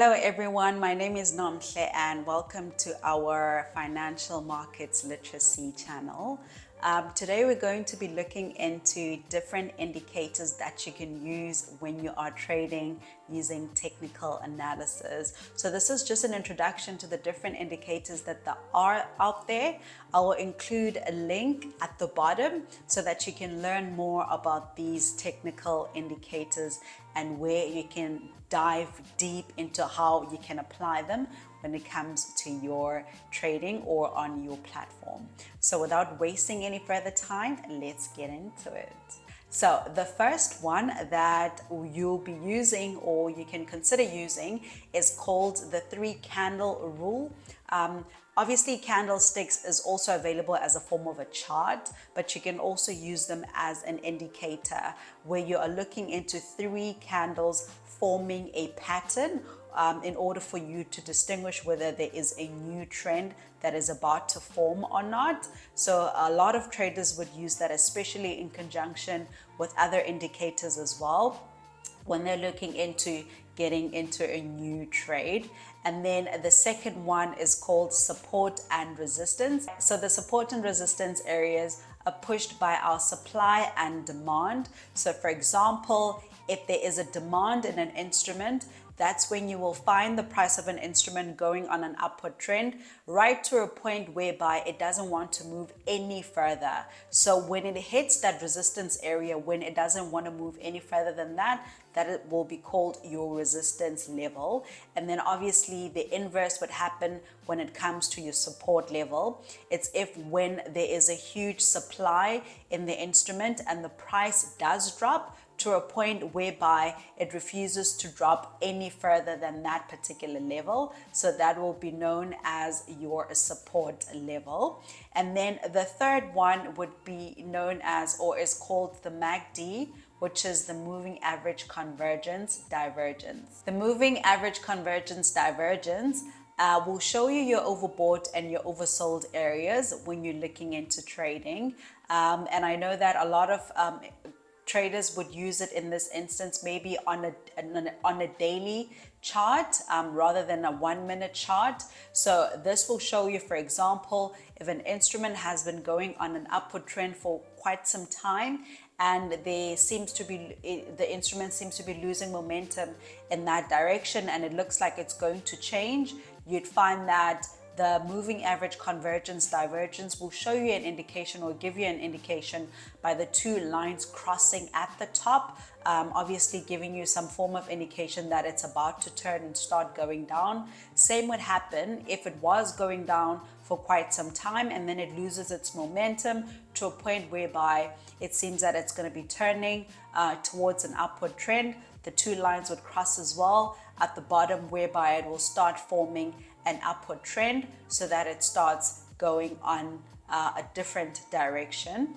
Hello everyone, my name is Nomhle and welcome to our Financial Markets Literacy channel. Today we're going to be looking into different indicators that you can use when you are trading using technical analysis. So this is just an introduction to the different indicators that are out there. I will include a link at the bottom so that you can learn more about these technical indicators and where you can dive deep into how you can apply them when it comes to your trading or on your platform. So without wasting any further time, let's get into it. So the first one that you'll be using or you can consider using is called the 3-candle rule. Obviously, candlesticks is also available as a form of a chart, but you can also use them as an indicator where you are looking into 3 candles forming a pattern in order for you to distinguish whether there is a new trend that is about to form or not. So a lot of traders would use that, especially in conjunction with other indicators as well, when they're looking into getting into a new trade. And then the second one is called support and resistance. So the support and resistance areas are pushed by our supply and demand. So for example, if there is a demand in an instrument, that's when you will find the price of an instrument going on an upward trend right to a point whereby it doesn't want to move any further. So when it hits that resistance area, when it doesn't want to move any further than that, it will be called your resistance level. And then obviously the inverse would happen when it comes to your support level. It's if when there is a huge supply in the instrument and the price does drop to a point whereby it refuses to drop any further than that particular level. So that will be known as your support level. And then the third one would be known as, or is called, the MACD, which is the moving average convergence divergence. The moving average convergence divergence will show you your overbought and your oversold areas when you're looking into trading. And I know that a lot of traders would use it in this instance, maybe on a daily chart rather than a 1-minute chart. So this will show you, for example, if an instrument has been going on an upward trend for quite some time and the instrument seems to be losing momentum in that direction and it looks like it's going to change, you'd find that the moving average convergence divergence will show you an indication or give you an indication by the 2 lines crossing at the top, obviously giving you some form of indication that it's about to turn and start going down. Same would happen if it was going down for quite some time and then it loses its momentum to a point whereby it seems that it's going to be turning towards an upward trend. The 2 lines would cross as well at the bottom, whereby it will start forming an upward trend so that it starts going on a different direction,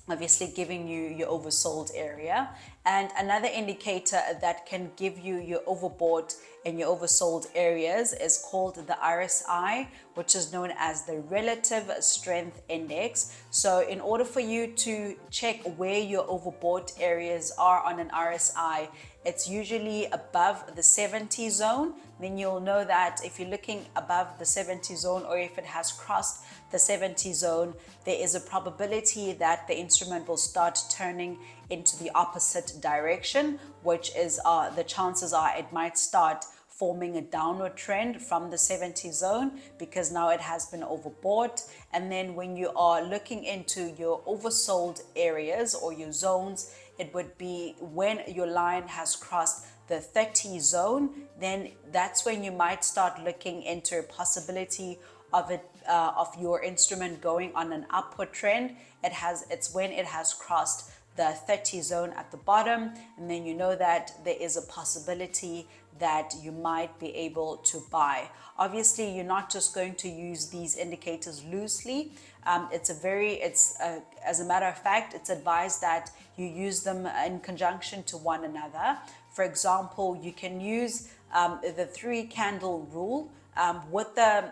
obviously giving you your oversold area. And another indicator that can give you your overbought and your oversold areas is called the RSI, which is known as the Relative Strength Index. So in order for you to check where your overbought areas are on an RSI, it's usually above the 70 zone. Then you'll know that if you're looking above the 70 zone, or if it has crossed the 70 zone, there is a probability that the instrument will start turning into the opposite direction, which is the chances are it might start forming a downward trend from the 70 zone because now it has been overbought. And then when you are looking into your oversold areas or your zones, it would be when your line has crossed the 30 zone, then that's when you might start looking into a possibility of your instrument going on an upward trend. It's when it has crossed the 30 zone at the bottom, and then you know that there is a possibility that you might be able to buy. Obviously, you're not just going to use these indicators loosely. As a matter of fact, it's advised that you use them in conjunction to one another. For example, you can use the 3-candle rule with the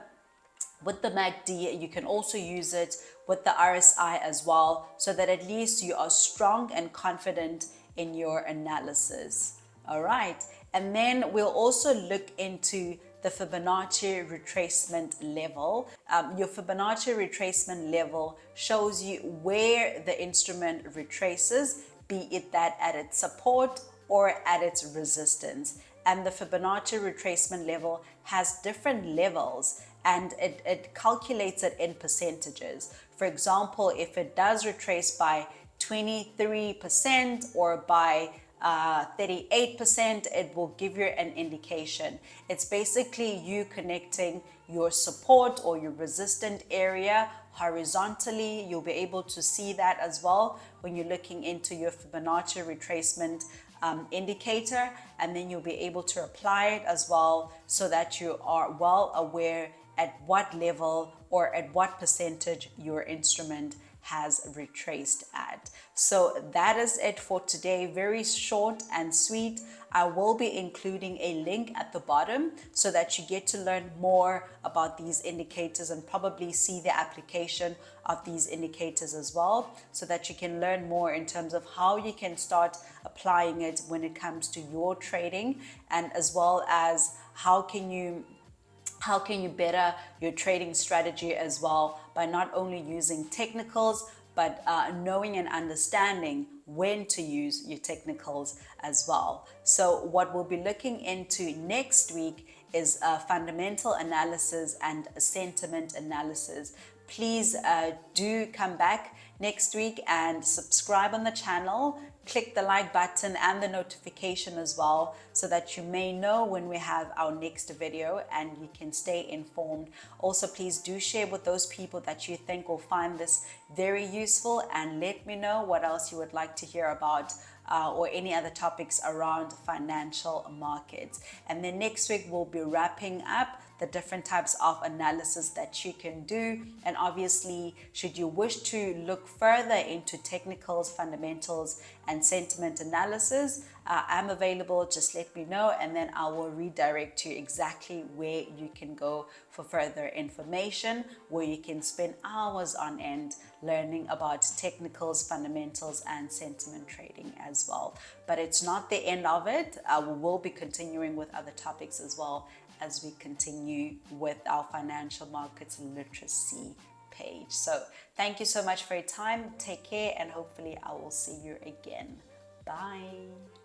MACD. You can also use it with the RSI as well, so that at least you are strong and confident in your analysis. All right. And then we'll also look into the Fibonacci retracement level. Your Fibonacci retracement level shows you where the instrument retraces, be it that at its support or at its resistance. And the Fibonacci retracement level has different levels, and it calculates it in percentages. For example, if it does retrace by 23% or by 38%, it will give you an indication. It's basically you connecting your support or your resistant area horizontally. You'll be able to see that as well when you're looking into your Fibonacci retracement indicator, and then you'll be able to apply it as well so that you are well aware at what level or at what percentage your instrument has retraced at. So that is it for today. Very short and sweet. I will be including a link at the bottom so that you get to learn more about these indicators and probably see the application of these indicators as well, so that you can learn more in terms of how you can start applying it when it comes to your trading, and as well as how can you better your trading strategy as well by not only using technicals, but knowing and understanding when to use your technicals as well. So what we'll be looking into next week is fundamental analysis and sentiment analysis. Please do come back next week and subscribe on the channel. Click the like button and the notification as well, so that you may know when we have our next video and you can stay informed. Also, please do share with those people that you think will find this very useful, and let me know what else you would like to hear about or any other topics around financial markets. And then next week we'll be wrapping up the different types of analysis that you can do. And obviously, should you wish to look further into technicals, fundamentals, and sentiment analysis, I'm available. Just let me know, and then I will redirect you exactly where you can go for further information, where you can spend hours on end learning about technicals, fundamentals, and sentiment trading as well. But it's not the end of it. We will be continuing with other topics as well as we continue with our financial markets literacy page. So thank you so much for your time. Take care, and hopefully I will see you again. Bye.